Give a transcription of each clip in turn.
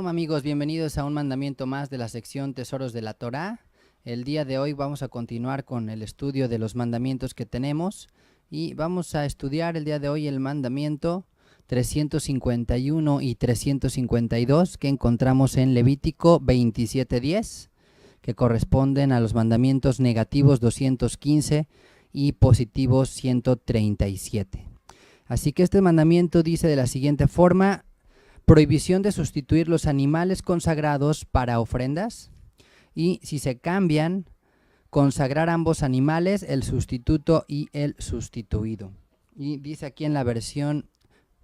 Shalom amigos, bienvenidos a un mandamiento más de la sección Tesoros de la Torá. El día de hoy vamos a continuar con el estudio de los mandamientos que tenemos y vamos a estudiar el día de hoy el mandamiento 351 y 352 que encontramos en Levítico 27:10, que corresponden a los mandamientos negativos 215 y positivos 137. Así que este mandamiento dice de la siguiente forma: prohibición de sustituir los animales consagrados para ofrendas, y si se cambian, consagrar ambos animales, el sustituto y el sustituido. Y dice aquí en la versión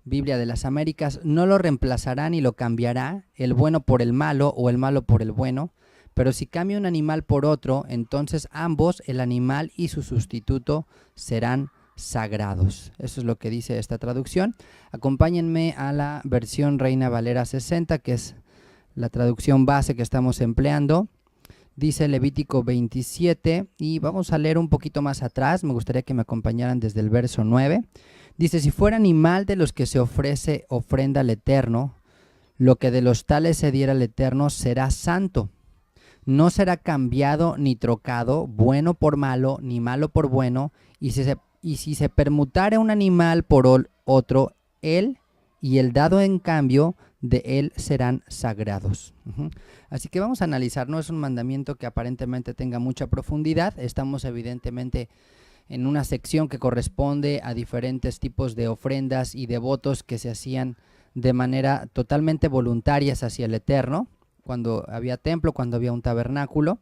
Biblia de las Américas: no lo reemplazará ni lo cambiará, el bueno por el malo o el malo por el bueno, pero si cambia un animal por otro, entonces ambos, el animal y su sustituto, serán sagrados. Eso es lo que dice esta traducción. Acompáñenme a la versión Reina Valera 60, que es la traducción base que estamos empleando. Dice Levítico 27 y vamos a leer un poquito más atrás. Me gustaría que me acompañaran desde el verso 9. Dice: si fuera animal de los que se ofrece ofrenda al Eterno, lo que de los tales se diera al Eterno será santo. No será cambiado ni trocado, bueno por malo, ni malo por bueno, y si se permutare un animal por otro, él y el dado en cambio de él serán sagrados. Así que vamos a analizar. No es un mandamiento que aparentemente tenga mucha profundidad. Estamos evidentemente en una sección que corresponde a diferentes tipos de ofrendas y de votos que se hacían de manera totalmente voluntarias hacia el Eterno, cuando había templo, cuando había un tabernáculo.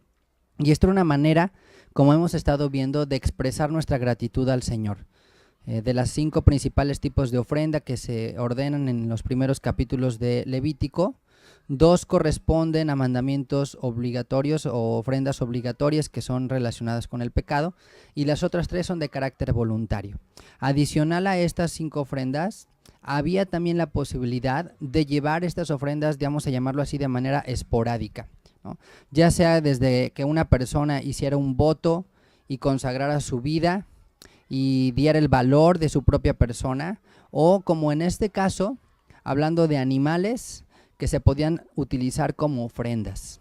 Y esto era una manera, como hemos estado viendo, de expresar nuestra gratitud al Señor. De las 5 principales tipos de ofrenda que se ordenan en los primeros capítulos de Levítico, 2 corresponden a mandamientos obligatorios o ofrendas obligatorias que son relacionadas con el pecado, y las otras 3 son de carácter voluntario. Adicional a estas 5 ofrendas, había también la posibilidad de llevar estas ofrendas, vamos a llamarlo así, de manera esporádica, ¿no? Ya sea desde que una persona hiciera un voto y consagrara su vida y diera el valor de su propia persona, o como en este caso, hablando de animales que se podían utilizar como ofrendas.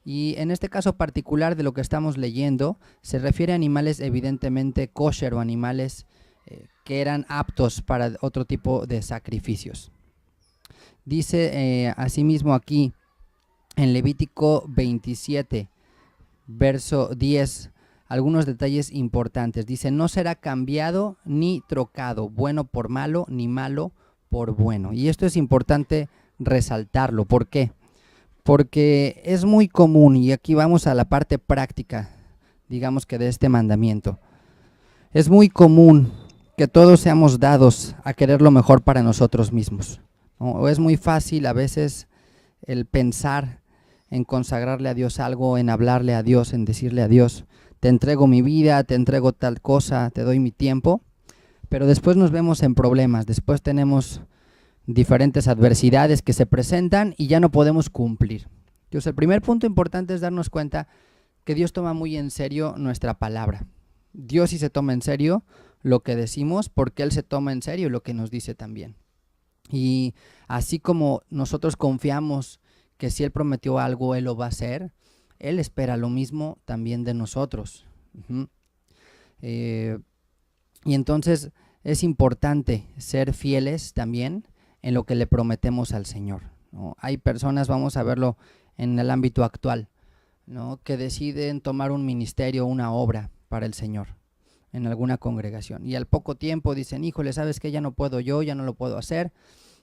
Y en este caso particular de lo que estamos leyendo, se refiere a animales evidentemente kosher o animales que eran aptos para otro tipo de sacrificios. Dice asimismo aquí en Levítico 27, verso 10, algunos detalles importantes. Dice: no será cambiado ni trocado, bueno por malo, ni malo por bueno. Y esto es importante resaltarlo. ¿Por qué? Porque es muy común, y aquí vamos a la parte práctica, digamos que de este mandamiento. Es muy común que todos seamos dados a querer lo mejor para nosotros mismos, ¿no? O es muy fácil a veces el pensar en consagrarle a Dios algo, en hablarle a Dios, en decirle a Dios: te entrego mi vida, te entrego tal cosa, te doy mi tiempo, pero después nos vemos en problemas, después tenemos diferentes adversidades que se presentan y ya no podemos cumplir. Entonces, el primer punto importante es darnos cuenta que Dios toma muy en serio nuestra palabra. Dios sí se toma en serio lo que decimos, porque Él se toma en serio lo que nos dice también. Y así como nosotros confiamos que si Él prometió algo, Él lo va a hacer, Él espera lo mismo también de nosotros. Y entonces es importante ser fieles también en lo que le prometemos al Señor, ¿no? Hay personas, vamos a verlo en el ámbito actual, ¿no?, que deciden tomar un ministerio, una obra para el Señor en alguna congregación, y al poco tiempo dicen: híjole, ¿sabes qué? Ya no puedo yo, ya no lo puedo hacer,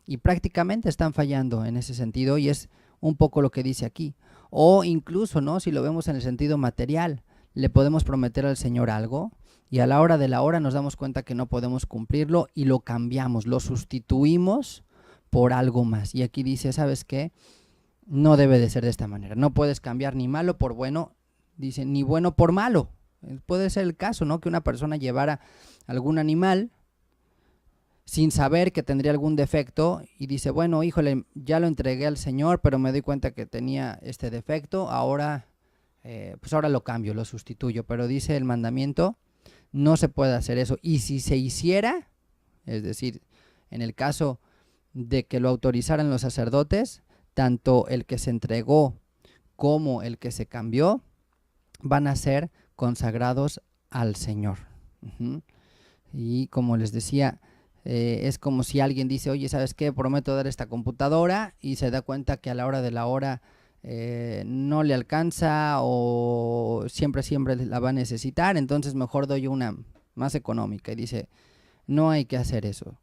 y prácticamente están fallando en ese sentido, y es un poco lo que dice aquí. O incluso, ¿no?, si lo vemos en el sentido material, le podemos prometer al Señor algo y a la hora de la hora nos damos cuenta que no podemos cumplirlo y lo cambiamos, lo sustituimos por algo más. Y aquí dice: ¿sabes qué? No debe de ser de esta manera. No puedes cambiar ni malo por bueno, dice, ni bueno por malo. Puede ser el caso, ¿no?, que una persona llevara algún animal sin saber que tendría algún defecto y dice: bueno, híjole, ya lo entregué al Señor, pero me doy cuenta que tenía este defecto, ahora pues ahora lo cambio, lo sustituyo. Pero dice el mandamiento: no se puede hacer eso. Y si se hiciera, es decir, en el caso de que lo autorizaran los sacerdotes, tanto el que se entregó como el que se cambió van a ser consagrados al Señor. Y como les decía, es como si alguien dice, oye, ¿sabes qué? Prometo dar esta computadora, y se da cuenta que a la hora de la hora no le alcanza, o siempre la va a necesitar, entonces mejor doy una más económica. Y dice, no hay que hacer eso.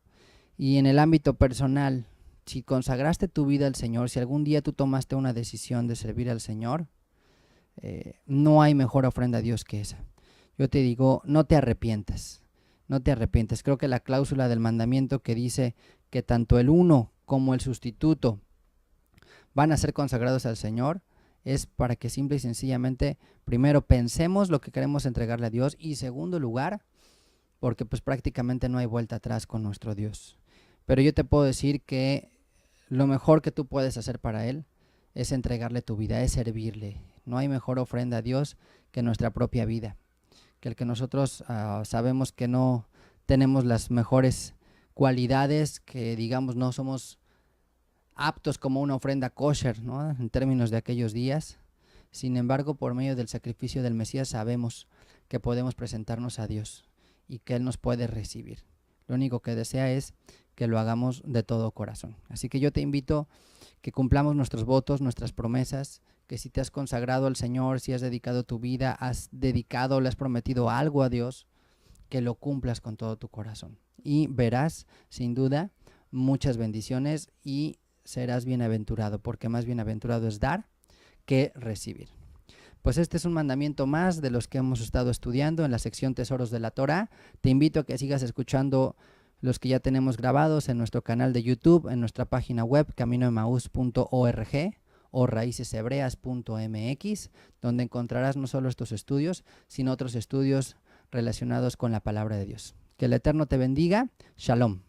Y en el ámbito personal, si consagraste tu vida al Señor, si algún día tú tomaste una decisión de servir al Señor, no hay mejor ofrenda a Dios que esa. Yo te digo, no te arrepientas. No te arrepientes. Creo que la cláusula del mandamiento que dice que tanto el uno como el sustituto van a ser consagrados al Señor es para que simple y sencillamente, primero, pensemos lo que queremos entregarle a Dios, y segundo lugar, porque pues prácticamente no hay vuelta atrás con nuestro Dios. Pero yo te puedo decir que lo mejor que tú puedes hacer para Él es entregarle tu vida, es servirle. No hay mejor ofrenda a Dios que nuestra propia vida, que el que nosotros sabemos que no tenemos las mejores cualidades, que digamos no somos aptos como una ofrenda kosher, ¿no? En términos de aquellos días. Sin embargo, por medio del sacrificio del Mesías sabemos que podemos presentarnos a Dios y que Él nos puede recibir. Lo único que desea es que lo hagamos de todo corazón. Así que yo te invito que cumplamos nuestros votos, nuestras promesas, que si te has consagrado al Señor, si has dedicado tu vida, has dedicado, le has prometido algo a Dios, que lo cumplas con todo tu corazón. Y verás, sin duda, muchas bendiciones y serás bienaventurado, porque más bienaventurado es dar que recibir. Pues este es un mandamiento más de los que hemos estado estudiando en la sección Tesoros de la Torá. Te invito a que sigas escuchando los que ya tenemos grabados en nuestro canal de YouTube, en nuestra página web caminoemaús.org o raíceshebreas.mx, donde encontrarás no solo estos estudios, sino otros estudios relacionados con la palabra de Dios. Que el Eterno te bendiga. Shalom.